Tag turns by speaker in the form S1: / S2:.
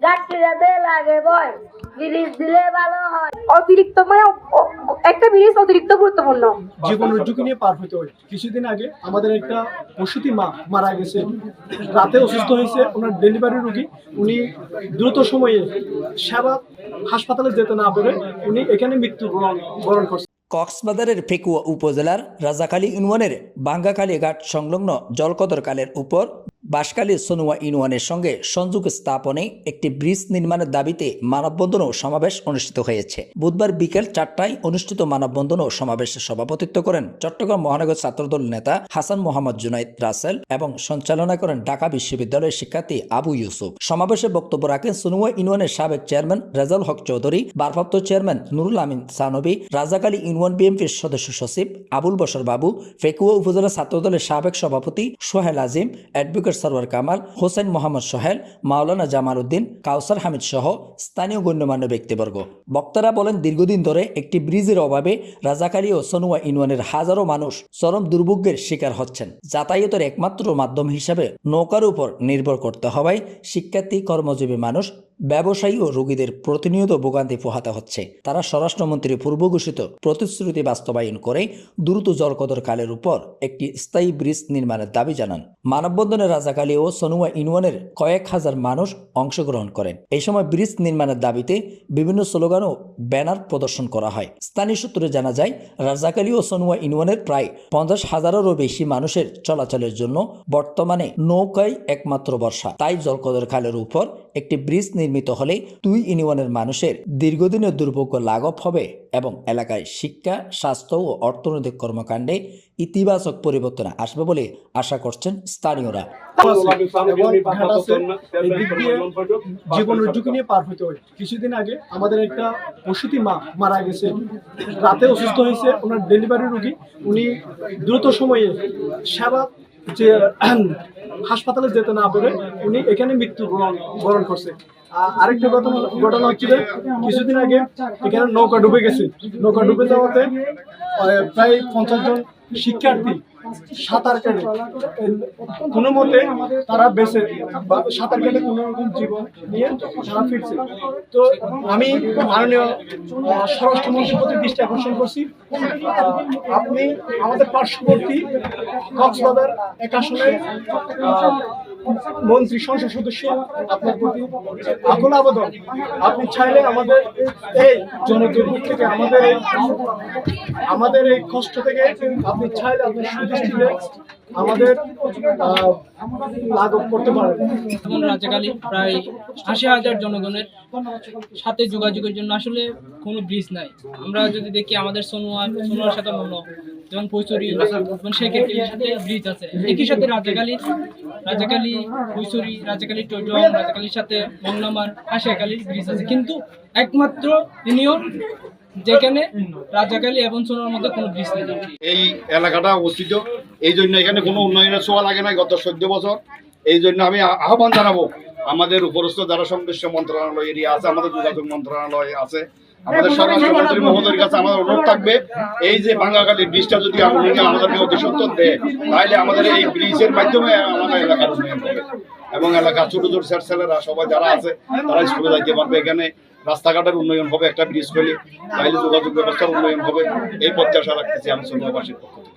S1: যাত্রীরাতে লাগে ভয়, ব্রিজ দিলে ভালো হয়।
S2: অতিরিক্ত একটা ব্রিজ অতিরিক্ত গুরুত্বপূর্ণ।
S3: জীবনের ঝুঁকি নিয়ে পার হতে হয়। কিছুদিন আগে আমাদের একটা প্রসূতি মা মারা গেছে, রাতে অসুস্থ হয়েছে, ওনার ডেলিভারি রোগী। উনি দ্রুত সময়ে সেবা হাসপাতালে যেতে না পেরে উনি এখানে মৃত্যুবরণ করছে।
S4: কক্সবাজারের ফেকুয়া উপজেলার রাজাখালী ইউনিয়নের বাঙ্গাখালী ঘাট সংলগ্ন জলকদর খালের উপর বাঁশখালী সনুয়া ইউনিয়নের সঙ্গে সংযোগ স্থাপনে একটি ব্রিজ নির্মাণের দাবিতে মানববন্ধন ও সমাবেশ অনুষ্ঠিত হয়েছে। বুধবার বিকেল 4টায় অনুষ্ঠিত মানববন্ধন ও সমাবেশে সভাপতিত্ব করেন চট্টগ্রাম মহানগর ছাত্রদল নেতা হাসান মোহাম্মদ জুনাইদ রাসেল এবং সঞ্চালনা করেন ঢাকা বিশ্ববিদ্যালয়ের শিক্ষার্থী আবু ইউসুফ। সমাবেশে বক্তব্য রাখেন সনুয়া ইউনিয়নের সাবেক চেয়ারম্যান রেজাউল হক চৌধুরী, ভারপ্রাপ্ত চেয়ারম্যান নুরুল আমিন সানবী, রাজাখালী ইউনিয়ন বিএনপির সদস্য সচিব আবুল বশর বাবু, ফেকুয়া উপজেলা ছাত্রদলের সাবেক সভাপতি সোহেল আজিম, অ্যাডভোকেট সরওয়ার কামাল, হোসেন মোহাম্মদ সোহেল, মাওলানা জামাল উদ্দিন, কাউসার হামিদ সহ স্থানীয় গণ্যমান্য ব্যক্তিবর্গ। বক্তারা বলেন, দীর্ঘদিন ধরে একটি ব্রিজের অভাবে রাজাখালী ও সনুয়া ইউনিয়নের হাজারো মানুষ চরম দুর্ভোগের শিকার হচ্ছেন। যাতায়াতের একমাত্র মাধ্যম হিসাবে নৌকার উপর নির্ভর করতে হওয়ায় শিক্ষার্থী, কর্মজীবী মানুষ, ব্যবসায়ী ও রোগীদের প্রতিনিয়ত ভোগান্তি পোহাতে হচ্ছে। তারা স্বরাষ্ট্রমন্ত্রীর পূর্ব ঘোষিত প্রতিশ্রুতি বাস্তবায়ন করে দ্রুত জলকদর খালের উপর একটি স্থায়ী ব্রিজ নির্মাণের দাবি জানান। মানববন্ধনে রাজাখালী ও সনুয়া ইউনিয়নের কয়েক হাজার মানুষ অংশগ্রহণ করেন। এই সময় ব্রিজ নির্মাণের দাবিতে বিভিন্ন স্লোগান ও ব্যানার প্রদর্শন করা হয়। স্থানীয় সূত্রে জানা যায়, রাজাখালী ও সনুয়া ইউনিয়নের প্রায় 50,000-এরও বেশি মানুষের চলাচলের জন্য বর্তমানে নৌকাই একমাত্র ভরসা। তাই জলকদর খালের উপর একটি ব্রিজ নির্মিত হলে দুই ইউনিয়নের মানুষের দীর্ঘদিনের দুর্ভোগ লাঘব হবে এবং এলাকায় শিক্ষা, স্বাস্থ্য ও অর্থনৈতিক কর্মকাণ্ডে ইতিবাচক পরিবর্তন আসবে বলে আশা করছেন স্থানীয়রা।
S3: জীবনের ঝুঁকি নিয়ে পার হতে হয়। কিছুদিন আগে আমাদের একটা প্রসূতি মা মারা গেছে, রাতে অসুস্থ হয়েছে, ওনার ডেলিভারি রোগী। উনি দ্রুত সময়ে সেবা যে হাসপাতালে যেতে না পেরে উনি এখানে মৃত্যুবরণ করছে। আরেকটা ঘটনা হচ্ছে যে কিছুদিন আগে এখানে নৌকা ডুবে গেছে। নৌকা ডুবে যাওয়াতে প্রায় 50 জন শিক্ষার্থী সাঁতার কেটে কোনো মতে তারা বেঁচে সাঁতার কেটে কোনো রকম জীবন নিয়ে তারা ফিরছে। তো আমি মাননীয় স্বরাষ্ট্রমন্ত্রীর প্রতি দৃষ্টি আকর্ষণ করছি, আপনি আমাদের পার্শ্ববর্তী কক্সবাজার 1 আসনের মন্ত্রী, সংসদ সদস্য, আপনার প্রতি আকুল আবেদন, আপনি চাইলে আমাদের এই জনদুর্ভোগ থেকে, আমাদের এই কষ্ট থেকে আপনি চাইলে আপনার সুদৃষ্টিতে আমাদের লাঘব করতে পারেন।
S5: রাজাখালী প্রায় 80,000 জনগণের সাথে যোগাযোগের জন্য আসলে কোনো ব্রিজ নাই। আমরা যদি দেখি আমাদের সোনোয়ার সাথে যেমন পৈচুরি, সেক্ষেত্রে সাথে ব্রিজ আছে। একই সাথে রাজাখালী পৈচুরি, রাজাখালী টৈটং, রাজাখালীর সাথে মংলামার, হাসিয়াখালীর ব্রিজ আছে, কিন্তু একমাত্র ইউনিয়ন যেখানে রাজাখালী এবং সোনার মধ্যে কোনো ব্রিজ নেই।
S6: এই এলাকাটা অবস্থিত, এই জন্য এখানে কোনো উন্নয়নের ছোঁয়া লাগে না গত 14 বছর। এই জন্য আমি আহ্বান জানাবো আমাদের উপরস্থ যারা সংশ্লিষ্ট মন্ত্রণালয় এরিয়া আছে, আমাদের যোগাযোগ মন্ত্রণালয় আছে, আমাদের স্বরাষ্ট্রমন্ত্রী মহোদয়ের কাছে আমাদের অনুরোধ থাকবে, এই যে বাঙ্গাখালী ব্রিজটা যদি আমাদেরকে অতি সত্তর দেয়, তাহলে আমাদের এই ব্রিজের মাধ্যমে আমাদের এলাকার উন্নয়ন হবে এবং এলাকার ছোট ছোট ছেলেরা সবাই যারা আছে তারা স্কুলে যাইতে পারবে। এখানে রাস্তাঘাটের উন্নয়ন হবে, একটা ব্রিজ করলে তাহলে যোগাযোগ ব্যবস্থার উন্নয়ন হবে। এই প্রত্যাশা রাখতেছি আমি সন্ধ্যাবাসীর পক্ষ থেকে।